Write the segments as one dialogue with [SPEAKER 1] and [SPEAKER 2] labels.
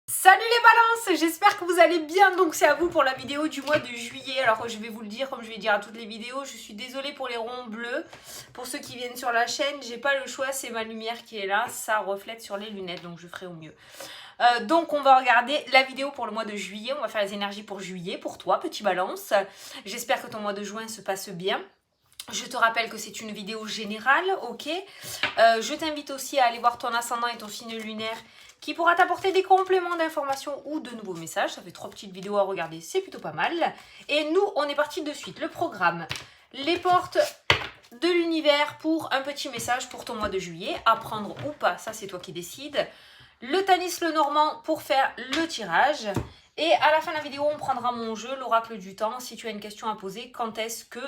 [SPEAKER 1] Salut les balances, j'espère que vous allez bien. Donc c'est à vous pour la vidéo du mois de juillet. Alors je vais vous le dire comme je vais dire à toutes les vidéos, je suis désolée pour les ronds bleus. Pour ceux qui viennent sur la chaîne, j'ai pas le choix, c'est ma lumière qui est là, ça reflète sur les lunettes, donc je ferai au mieux. Donc on va regarder la vidéo pour le mois de juillet, on va faire les énergies pour juillet, pour toi petit balance. J'espère que ton mois de juin se passe bien. Je te rappelle que c'est une vidéo générale, ok. Je t'invite aussi à aller voir ton ascendant et ton signe lunaire qui pourra t'apporter des compléments d'informations ou de nouveaux messages. Ça fait 3 petites vidéos à regarder, c'est plutôt pas mal. Et nous, on est parti de suite. Le programme, les portes de l'univers pour un petit message pour ton mois de juillet, à prendre ou pas, ça c'est toi qui décides. Le Tanis le Normand pour faire le tirage. Et à la fin de la vidéo, on prendra mon jeu, l'oracle du temps. Si tu as une question à poser, quand est-ce que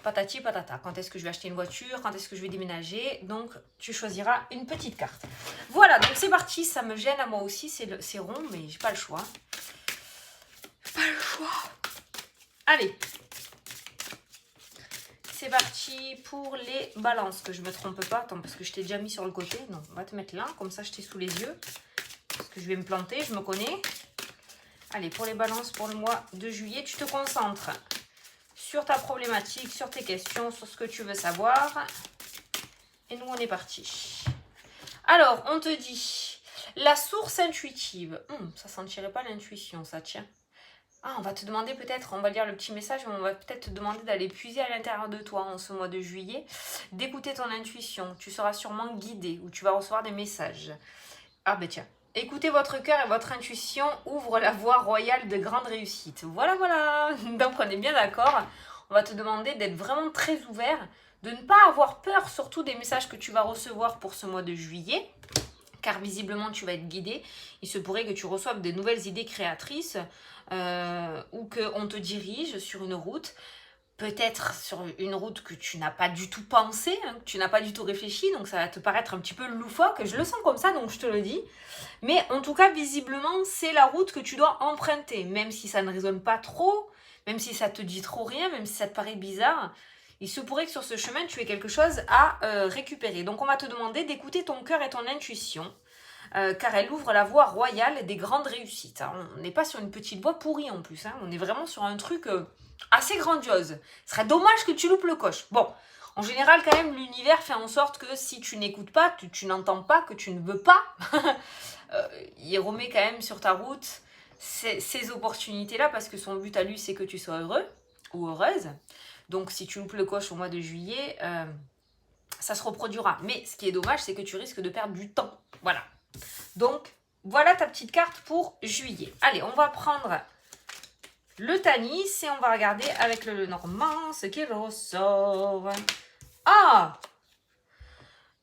[SPEAKER 1] patati patata, quand est-ce que je vais acheter une voiture, quand est-ce que je vais déménager, donc tu choisiras une petite carte. Voilà, donc c'est parti, ça me gêne à moi aussi, c'est rond, mais j'ai pas le choix. Pas le choix. Allez, c'est parti pour les balances, que je me trompe pas, attends, parce que je t'ai déjà mis sur le côté, non, on va te mettre là, comme ça je t'ai sous les yeux, parce que je vais me planter, je me connais. Allez, pour les balances pour le mois de juillet, tu te concentres sur ta problématique, sur tes questions, sur ce que tu veux savoir. Et nous, on est parti. Alors, on te dit, la source intuitive. Ça sentirait pas l'intuition, ça, tiens. Ah, on va te demander peut-être, on va lire le petit message, mais on va peut-être te demander d'aller puiser à l'intérieur de toi en ce mois de juillet, d'écouter ton intuition. Tu seras sûrement guidé ou tu vas recevoir des messages. Ah ben tiens. Écoutez votre cœur et votre intuition ouvre la voie royale de grande réussite. Voilà, voilà. Donc on est bien d'accord. On va te demander d'être vraiment très ouvert, de ne pas avoir peur surtout des messages que tu vas recevoir pour ce mois de juillet, car visiblement tu vas être guidé. Il se pourrait que tu reçoives de nouvelles idées créatrices ou qu'on te dirige sur une route. Peut-être sur une route que tu n'as pas du tout pensé, hein, que tu n'as pas du tout réfléchi, donc ça va te paraître un petit peu loufoque, je le sens comme ça, donc je te le dis. Mais en tout cas, visiblement, c'est la route que tu dois emprunter, même si ça ne résonne pas trop, même si ça te dit trop rien, même si ça te paraît bizarre. Il se pourrait que sur ce chemin, tu aies quelque chose à récupérer. Donc on va te demander d'écouter ton cœur et ton intuition, car elle ouvre la voie royale des grandes réussites. Hein. On n'est pas sur une petite voie pourrie en plus, hein. On est vraiment sur un truc assez grandiose. Ce serait dommage que tu loupes le coche. Bon, en général, quand même, l'univers fait en sorte que si tu n'écoutes pas, tu n'entends pas, que tu ne veux pas, il remet quand même sur ta route ces opportunités-là, parce que son but à lui, c'est que tu sois heureux ou heureuse. Donc, si tu loupes le coche au mois de juillet, ça se reproduira. Mais ce qui est dommage, c'est que tu risques de perdre du temps. Voilà. Donc, voilà ta petite carte pour juillet. Allez, on va prendre le Tanis et on va regarder avec le Normand ce qu'il ressort. Ah!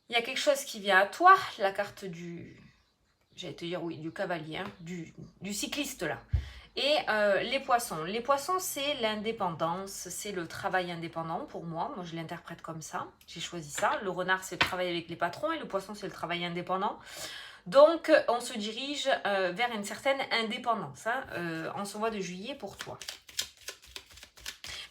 [SPEAKER 1] Il y a quelque chose qui vient à toi, la carte du... J'allais te dire oui, du cavalier, hein, du cycliste là. Et les poissons. Les poissons, c'est l'indépendance, c'est le travail indépendant pour moi. Moi, je l'interprète comme ça. J'ai choisi ça. Le renard, c'est le travail avec les patrons et le poisson, c'est le travail indépendant. Donc, on se dirige vers une certaine indépendance hein, en ce mois de juillet pour toi.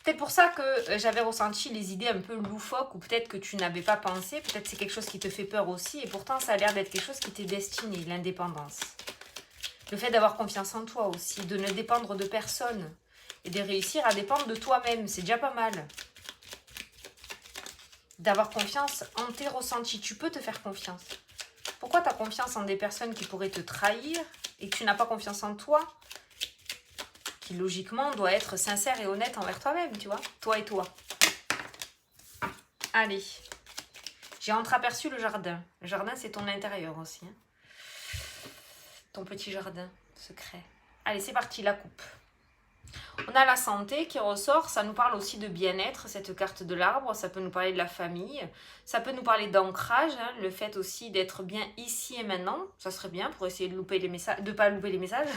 [SPEAKER 1] Peut-être pour ça que j'avais ressenti les idées un peu loufoques ou peut-être que tu n'avais pas pensé. Peut-être c'est quelque chose qui te fait peur aussi et pourtant ça a l'air d'être quelque chose qui t'est destiné, l'indépendance. Le fait d'avoir confiance en toi aussi, de ne dépendre de personne et de réussir à dépendre de toi-même, c'est déjà pas mal. D'avoir confiance en tes ressentis, tu peux te faire confiance. Pourquoi tu as confiance en des personnes qui pourraient te trahir et que tu n'as pas confiance en toi, qui logiquement doit être sincère et honnête envers toi-même, tu vois, toi et toi. Allez, j'ai entreaperçu le jardin. Le jardin, c'est ton intérieur aussi. Hein. Ton petit jardin secret. Allez, c'est parti, la coupe. On a la santé qui ressort, ça nous parle aussi de bien-être, cette carte de l'arbre, ça peut nous parler de la famille, ça peut nous parler d'ancrage, hein, le fait aussi d'être bien ici et maintenant, ça serait bien pour essayer de louper les messages, de pas louper les messages.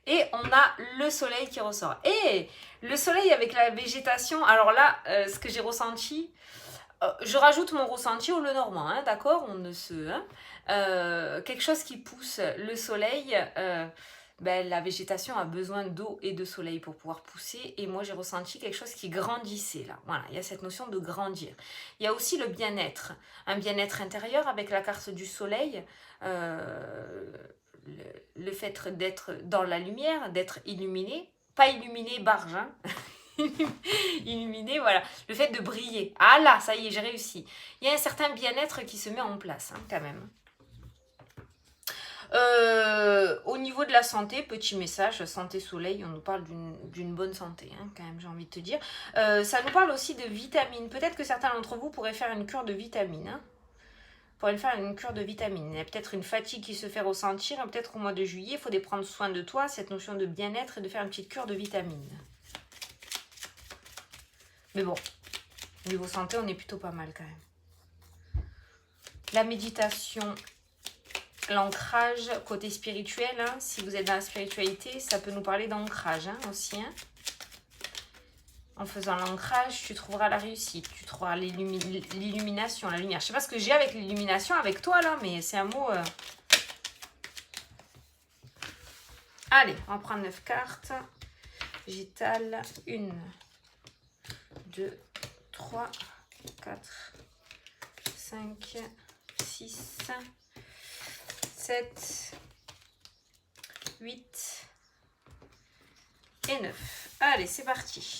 [SPEAKER 1] Et on a le soleil qui ressort. Et le soleil avec la végétation, alors là, ce que j'ai ressenti, je rajoute mon ressenti au Lenormand, hein, d'accord, on ne se... Hein, quelque chose qui pousse le soleil... Ben, la végétation a besoin d'eau et de soleil pour pouvoir pousser. Et moi, j'ai ressenti quelque chose qui grandissait là. Voilà, il y a cette notion de grandir. Il y a aussi le bien-être. Un bien-être intérieur avec la carte du soleil. le fait d'être dans la lumière, d'être illuminé, pas illuminé barge, hein. Illuminé, voilà, le fait de briller. Ah là, ça y est, j'ai réussi. Il y a un certain bien-être qui se met en place, hein, quand même. Au niveau de la santé, petit message, santé soleil, on nous parle d'une bonne santé, hein, quand même, j'ai envie de te dire. Ça nous parle aussi de vitamines. Peut-être que certains d'entre vous pourraient faire une cure de vitamines. Hein. Pourraient faire une cure de vitamines. Il y a peut-être une fatigue qui se fait ressentir. Peut-être qu'au mois de juillet, il faut prendre soin de toi, cette notion de bien-être et de faire une petite cure de vitamines. Mais bon, niveau santé, on est plutôt pas mal quand même. La méditation, l'ancrage, côté spirituel, hein, si vous êtes dans la spiritualité, ça peut nous parler d'ancrage hein, aussi. Hein. En faisant l'ancrage, tu trouveras la réussite, tu trouveras l'illumination, la lumière. Je sais pas ce que j'ai avec l'illumination avec toi là, mais c'est un mot... Allez, on prend 9 cartes. J'étale 1, 2, 3, 4, 5, 6, 7, 8 et 9. Allez, c'est parti.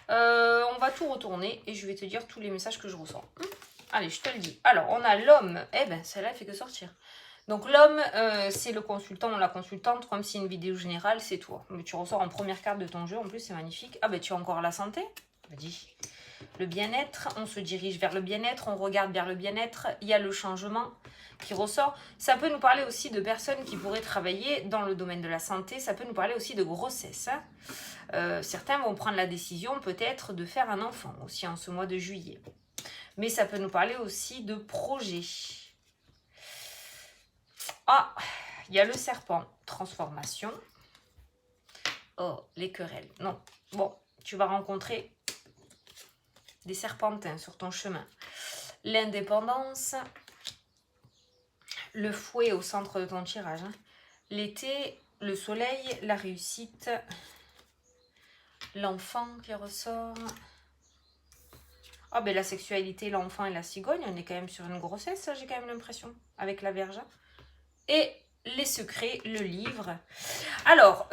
[SPEAKER 1] On va tout retourner et je vais te dire tous les messages que je ressens. Allez, je te le dis. Alors, on a l'homme. Eh ben, celle-là, elle fait que sortir. Donc, l'homme, c'est le consultant ou la consultante. Comme si une vidéo générale, c'est toi. Mais tu ressors en première carte de ton jeu. En plus, c'est magnifique. Ah ben, tu as encore la santé. Vas-y. Le bien-être, on se dirige vers le bien-être, on regarde vers le bien-être, il y a le changement qui ressort. Ça peut nous parler aussi de personnes qui pourraient travailler dans le domaine de la santé, ça peut nous parler aussi de grossesse. Hein. Certains vont prendre la décision peut-être de faire un enfant aussi en ce mois de juillet. Mais ça peut nous parler aussi de projet. Ah, il y a le serpent, transformation. Oh, les querelles, non. Bon, tu vas rencontrer des serpentins sur ton chemin. L'indépendance, le fouet au centre de ton tirage. Hein. L'été, le soleil, la réussite, l'enfant qui ressort. Ah ben la sexualité, l'enfant et la cigogne, on est quand même sur une grossesse, j'ai quand même l'impression, avec la Vierge. Et les secrets, le livre. Alors,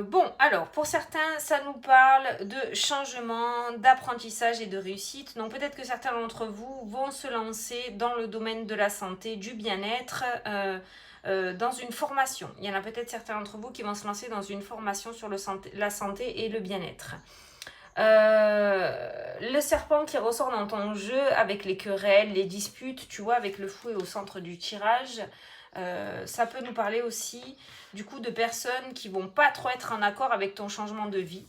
[SPEAKER 1] bon, alors, pour certains, ça nous parle de changement, d'apprentissage et de réussite. Donc, peut-être que certains d'entre vous vont se lancer dans le domaine de la santé, du bien-être, dans une formation. Il y en a peut-être certains d'entre vous qui vont se lancer dans une formation sur la santé et le bien-être. Le serpent qui ressort dans ton jeu avec les querelles, les disputes, tu vois, avec le fouet au centre du tirage, ça peut nous parler aussi du coup de personnes qui vont pas trop être en accord avec ton changement de vie.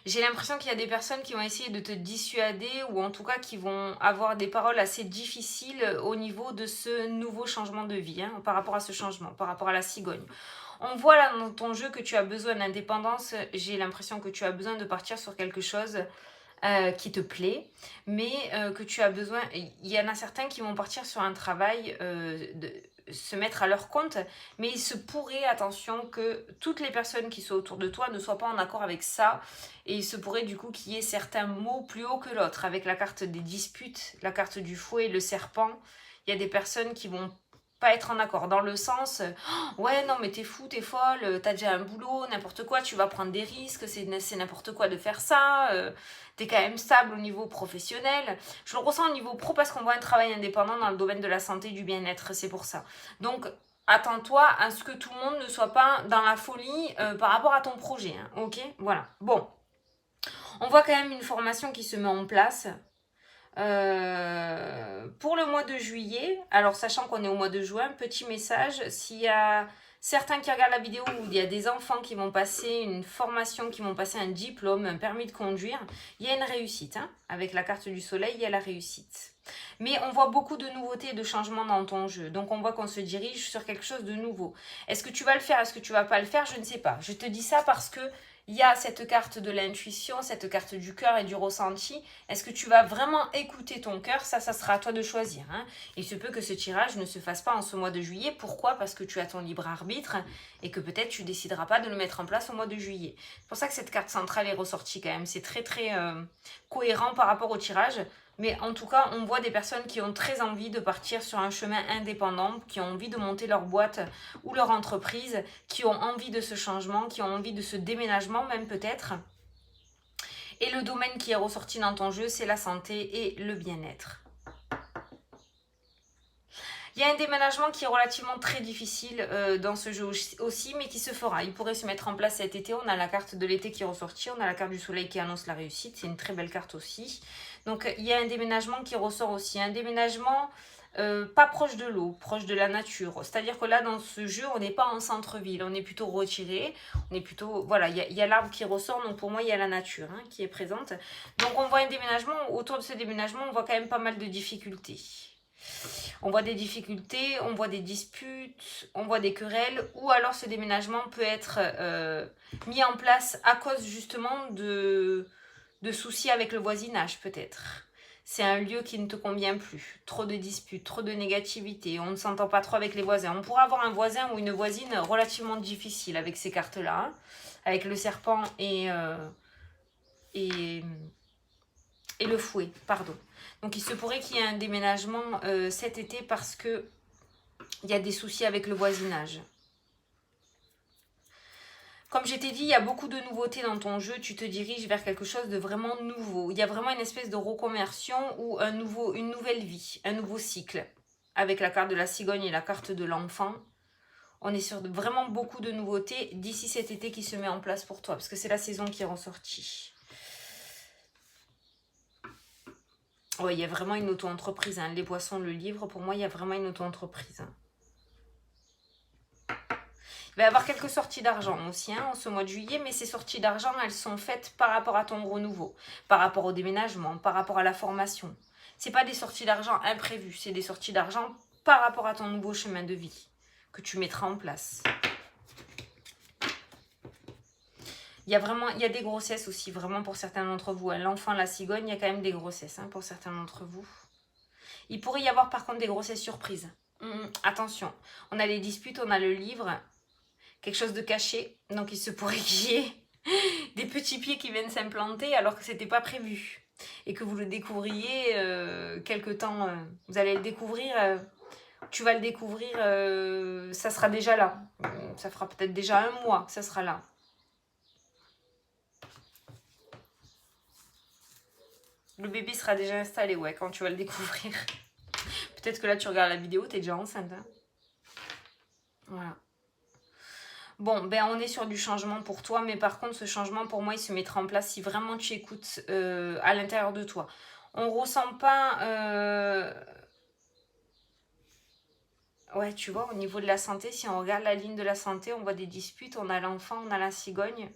[SPEAKER 1] J'ai l'impression qu'il y a des personnes qui vont essayer de te dissuader ou en tout cas qui vont avoir des paroles assez difficiles au niveau de ce nouveau changement de vie, hein, par rapport à ce changement, par rapport à la cigogne. On voit là dans ton jeu que tu as besoin d'indépendance. J'ai l'impression que tu as besoin de partir sur quelque chose qui te plaît, mais que tu as besoin... Il y en a certains qui vont partir sur un travail, se mettre à leur compte, mais il se pourrait, attention, que toutes les personnes qui sont autour de toi ne soient pas en accord avec ça, et il se pourrait du coup qu'il y ait certains mots plus haut que l'autre. Avec la carte des disputes, la carte du fouet, le serpent, il y a des personnes qui vont pas être en accord, dans le sens oh, ouais non mais t'es fou, t'es folle, t'as déjà un boulot, n'importe quoi, tu vas prendre des risques, c'est n'importe quoi de faire ça, t'es quand même stable au niveau professionnel. Je le ressens au niveau pro parce qu'on voit un travail indépendant dans le domaine de la santé et du bien-être, c'est pour ça. Donc attends-toi à ce que tout le monde ne soit pas dans la folie par rapport à ton projet, hein, ok, voilà. Bon, on voit quand même une formation qui se met en place. Pour le mois de juillet, alors sachant qu'on est au mois de juin, petit message, s'il y a certains qui regardent la vidéo où il y a des enfants qui vont passer une formation, qui vont passer un diplôme, un permis de conduire, il y a une réussite, hein. Avec la carte du soleil, il y a la réussite. Mais on voit beaucoup de nouveautés et de changements dans ton jeu, donc on voit qu'on se dirige sur quelque chose de nouveau. Est-ce que tu vas le faire, est-ce que tu vas pas le faire, je ne sais pas. Je te dis ça parce que il y a cette carte de l'intuition, cette carte du cœur et du ressenti. Est-ce que tu vas vraiment écouter ton cœur? Ça sera à toi de choisir. Hein. Il se peut que ce tirage ne se fasse pas en ce mois de juillet. Pourquoi? Parce que tu as ton libre arbitre et que peut-être tu ne décideras pas de le mettre en place au mois de juillet. C'est pour ça que cette carte centrale est ressortie quand même. C'est très très cohérent par rapport au tirage. Mais en tout cas, on voit des personnes qui ont très envie de partir sur un chemin indépendant, qui ont envie de monter leur boîte ou leur entreprise, qui ont envie de ce changement, qui ont envie de ce déménagement même peut-être. Et le domaine qui est ressorti dans ton jeu, c'est la santé et le bien-être. Il y a un déménagement qui est relativement très difficile dans ce jeu aussi, mais qui se fera. Il pourrait se mettre en place cet été. On a la carte de l'été qui est ressortie. On a la carte du soleil qui annonce la réussite. C'est une très belle carte aussi. Donc, il y a un déménagement qui ressort aussi. Un déménagement pas proche de l'eau, proche de la nature. C'est-à-dire que là, dans ce jeu, on n'est pas en centre-ville. On est plutôt retiré. On est plutôt... Voilà, il y a l'arbre qui ressort. Donc, pour moi, il y a la nature qui est présente. Donc, on voit un déménagement. Autour de ce déménagement, on voit quand même pas mal de difficultés. On voit des difficultés, on voit des disputes, on voit des querelles, ou alors ce déménagement peut être mis en place à cause justement de soucis avec le voisinage peut-être. C'est un lieu qui ne te convient plus, trop de disputes, trop de négativité, on ne s'entend pas trop avec les voisins. On pourra avoir un voisin ou une voisine relativement difficile avec ces cartes-là, avec le serpent et le fouet, pardon. Donc il se pourrait qu'il y ait un déménagement cet été parce que il y a des soucis avec le voisinage. Comme je t'ai dit, il y a beaucoup de nouveautés dans ton jeu. Tu te diriges vers quelque chose de vraiment nouveau. Il y a vraiment une espèce de reconversion ou une nouvelle vie, un nouveau cycle. Avec la carte de la cigogne et la carte de l'enfant. On est sur vraiment beaucoup de nouveautés d'ici cet été qui se met en place pour toi. Parce que c'est la saison qui est ressortie. Oui, il y a vraiment une auto-entreprise. Les poissons, le livre, pour moi, il y a vraiment une auto-entreprise. Il va y avoir quelques sorties d'argent aussi en ce mois de juillet, mais ces sorties d'argent, elles sont faites par rapport à ton renouveau, par rapport au déménagement, par rapport à la formation. Ce n'est pas des sorties d'argent imprévues, c'est des sorties d'argent par rapport à ton nouveau chemin de vie que tu mettras en place. Il y a des grossesses aussi, vraiment pour certains d'entre vous. L'enfant, la cigogne, il y a quand même des grossesses pour certains d'entre vous. Il pourrait y avoir par contre des grossesses surprises. Attention, on a les disputes, on a le livre, quelque chose de caché. Donc il se pourrait qu'il y ait des petits pieds qui viennent s'implanter alors que ce n'était pas prévu. Et que vous le découvriez quelque temps. Vous allez le découvrir, tu vas le découvrir, ça sera déjà là. Ça fera peut-être déjà 1 mois que ça sera là. Le bébé sera déjà installé, ouais, quand tu vas le découvrir. Peut-être que là, tu regardes la vidéo, tu es déjà enceinte. Voilà. Bon, ben on est sur du changement pour toi, mais par contre, ce changement, pour moi, il se mettra en place si vraiment tu écoutes à l'intérieur de toi. On ressent pas... Ouais, tu vois, au niveau de la santé, si on regarde la ligne de la santé, on voit des disputes, on a l'enfant, on a la cigogne,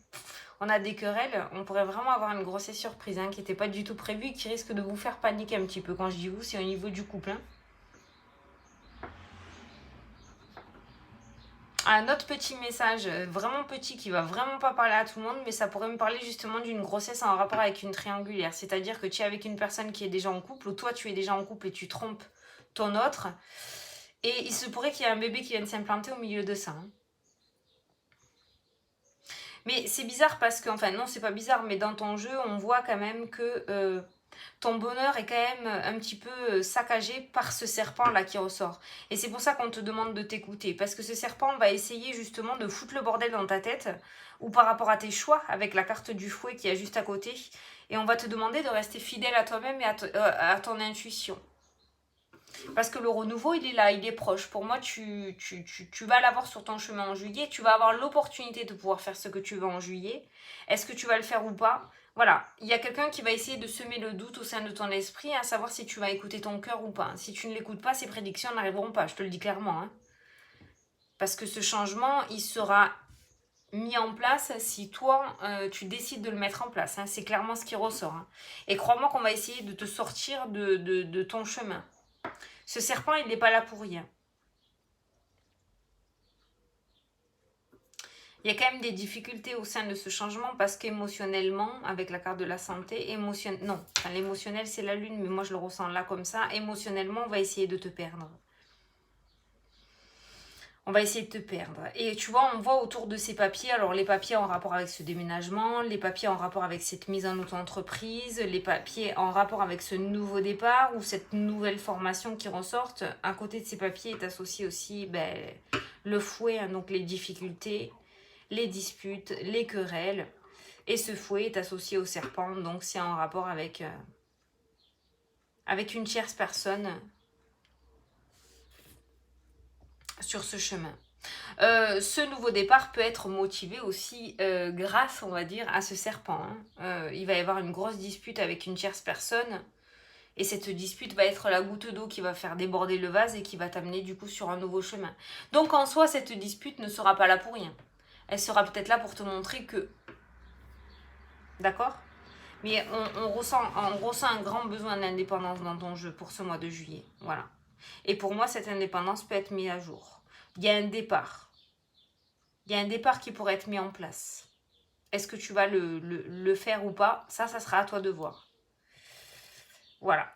[SPEAKER 1] on a des querelles. On pourrait vraiment avoir une grosse surprise qui n'était pas du tout prévue et qui risque de vous faire paniquer un petit peu. Quand je dis vous, c'est au niveau du couple. Un autre petit message, vraiment petit, qui va vraiment pas parler à tout le monde, mais ça pourrait me parler justement d'une grossesse en rapport avec une triangulaire. C'est-à-dire que tu es avec une personne qui est déjà en couple, ou toi tu es déjà en couple et tu trompes ton autre. Et il se pourrait qu'il y ait un bébé qui vienne s'implanter au milieu de ça. Mais c'est bizarre parce que, enfin non, c'est pas bizarre, mais dans ton jeu, on voit quand même que ton bonheur est quand même un petit peu saccagé par ce serpent-là qui ressort. Et c'est pour ça qu'on te demande de t'écouter. Parce que ce serpent va essayer justement de foutre le bordel dans ta tête, ou par rapport à tes choix, avec la carte du fouet qui est juste à côté. Et on va te demander de rester fidèle à toi-même et à ton intuition. Parce que le renouveau, il est là, il est proche. Pour moi, tu vas l'avoir sur ton chemin en juillet. Tu vas avoir l'opportunité de pouvoir faire ce que tu veux en juillet. Est-ce que tu vas le faire ou pas? Voilà, il y a quelqu'un qui va essayer de semer le doute au sein de ton esprit, à savoir si tu vas écouter ton cœur ou pas. Si tu ne l'écoutes pas, ces prédictions n'arriveront pas, je te le dis clairement. Parce que ce changement, il sera mis en place si toi, tu décides de le mettre en place. C'est clairement ce qui ressort. Et crois-moi qu'on va essayer de te sortir de ton chemin. Ce serpent, il n'est pas là pour rien. Il y a quand même des difficultés au sein de ce changement parce qu'émotionnellement, avec la carte de la santé, l'émotionnel c'est la lune, mais moi je le ressens là comme ça. Émotionnellement, on va essayer de te perdre. On va essayer de te perdre. Et tu vois, on voit autour de ces papiers, alors les papiers en rapport avec ce déménagement, les papiers en rapport avec cette mise en auto-entreprise, les papiers en rapport avec ce nouveau départ ou cette nouvelle formation qui ressortent. À côté de ces papiers est associé aussi le fouet, hein, donc les difficultés, les disputes, les querelles. Et ce fouet est associé au serpent, donc c'est en rapport avec une tierce personne sur ce chemin. Ce nouveau départ peut être motivé aussi grâce, on va dire, à ce serpent. Hein. Il va y avoir une grosse dispute avec une tierce personne et cette dispute va être la goutte d'eau qui va faire déborder le vase et qui va t'amener du coup sur un nouveau chemin. Donc en soi, cette dispute ne sera pas là pour rien. Elle sera peut-être là pour te montrer que... D'accord ? Mais on ressent un grand besoin d'indépendance dans ton jeu pour ce mois de juillet. Voilà. Et pour moi, cette indépendance peut être mise à jour. Il y a un départ. Il y a un départ qui pourrait être mis en place. Est-ce que tu vas le faire ou pas? Ça sera à toi de voir. Voilà.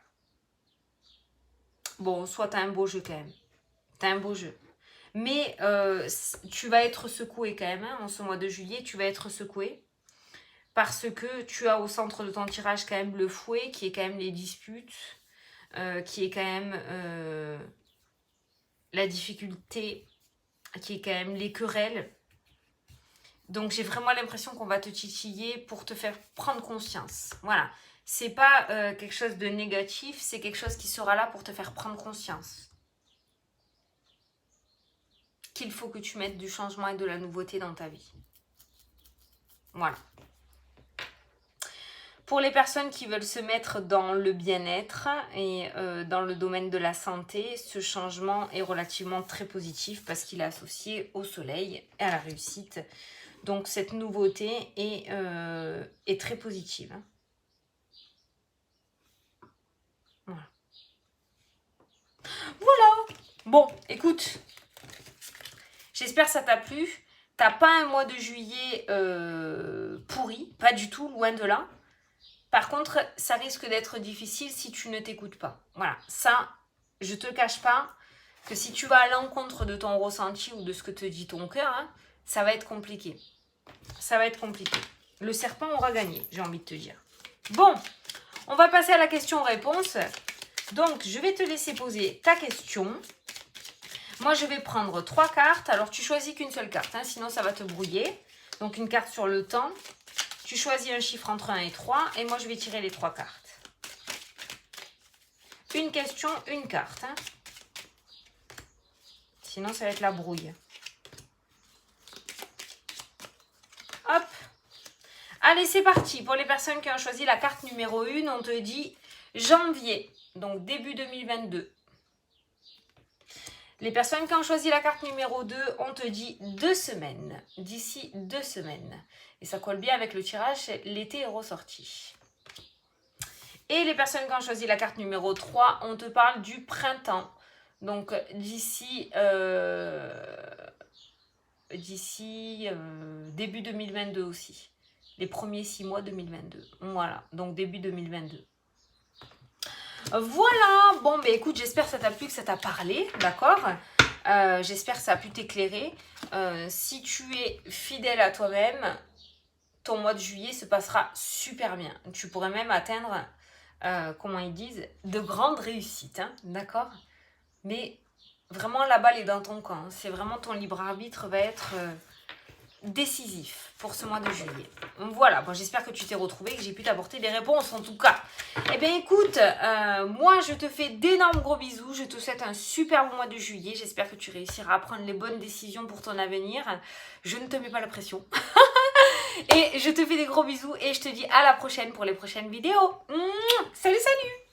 [SPEAKER 1] Bon, soit tu as un beau jeu quand même. Tu as un beau jeu. Mais tu vas être secoué quand même. Hein, en ce mois de juillet, tu vas être secoué. Parce que tu as au centre de ton tirage quand même le fouet, qui est quand même les disputes, qui est quand même la difficulté, qui est quand même les querelles. Donc j'ai vraiment l'impression qu'on va te titiller pour te faire prendre conscience. Voilà. C'est pas quelque chose de négatif, c'est quelque chose qui sera là pour te faire prendre conscience. Qu'il faut que tu mettes du changement et de la nouveauté dans ta vie. Voilà. Pour les personnes qui veulent se mettre dans le bien-être et dans le domaine de la santé, ce changement est relativement très positif parce qu'il est associé au soleil et à la réussite. Donc cette nouveauté est très positive. Voilà. Voilà. Bon, écoute, j'espère que ça t'a plu. T'as pas un mois de juillet pourri, pas du tout, loin de là. Par contre, ça risque d'être difficile si tu ne t'écoutes pas. Voilà, ça, je te cache pas que si tu vas à l'encontre de ton ressenti ou de ce que te dit ton cœur, hein, ça va être compliqué. Ça va être compliqué. Le serpent aura gagné, j'ai envie de te dire. Bon, on va passer à la question-réponse. Donc, je vais te laisser poser ta question. Moi, je vais prendre 3 cartes. Alors, tu choisis qu'une seule carte, hein, sinon ça va te brouiller. Donc, une carte sur le temps. Tu choisis un chiffre entre 1 et 3 et moi je vais tirer les 3 cartes. Une question, une carte. Hein. Sinon ça va être la brouille. Hop. Allez, c'est parti. Pour les personnes qui ont choisi la carte numéro 1, on te dit janvier, donc début 2022. Les personnes qui ont choisi la carte numéro 2, on te dit 2 semaines, d'ici 2 semaines. Et ça colle bien avec le tirage, l'été est ressorti. Et les personnes qui ont choisi la carte numéro 3, on te parle du printemps. Donc d'ici début 2022 aussi. Les premiers 6 mois 2022. Voilà, donc début 2022. Voilà, bon, ben écoute, j'espère que ça t'a plu, que ça t'a parlé, d'accord? J'espère que ça a pu t'éclairer. Si tu es fidèle à toi-même, ton mois de juillet se passera super bien. Tu pourrais même atteindre, comment ils disent, de grandes réussites, hein, d'accord? Mais vraiment, la balle est dans ton camp. Hein. C'est vraiment ton libre arbitre va être décisif pour ce mois de juillet. Voilà, bon, j'espère que tu t'es retrouvé, que j'ai pu t'apporter des réponses en tout cas. Eh bien écoute, moi je te fais d'énormes gros bisous, je te souhaite un super bon mois de juillet, j'espère que tu réussiras à prendre les bonnes décisions pour ton avenir. Je ne te mets pas la pression. Et je te fais des gros bisous et je te dis à la prochaine pour les prochaines vidéos. Salut, salut!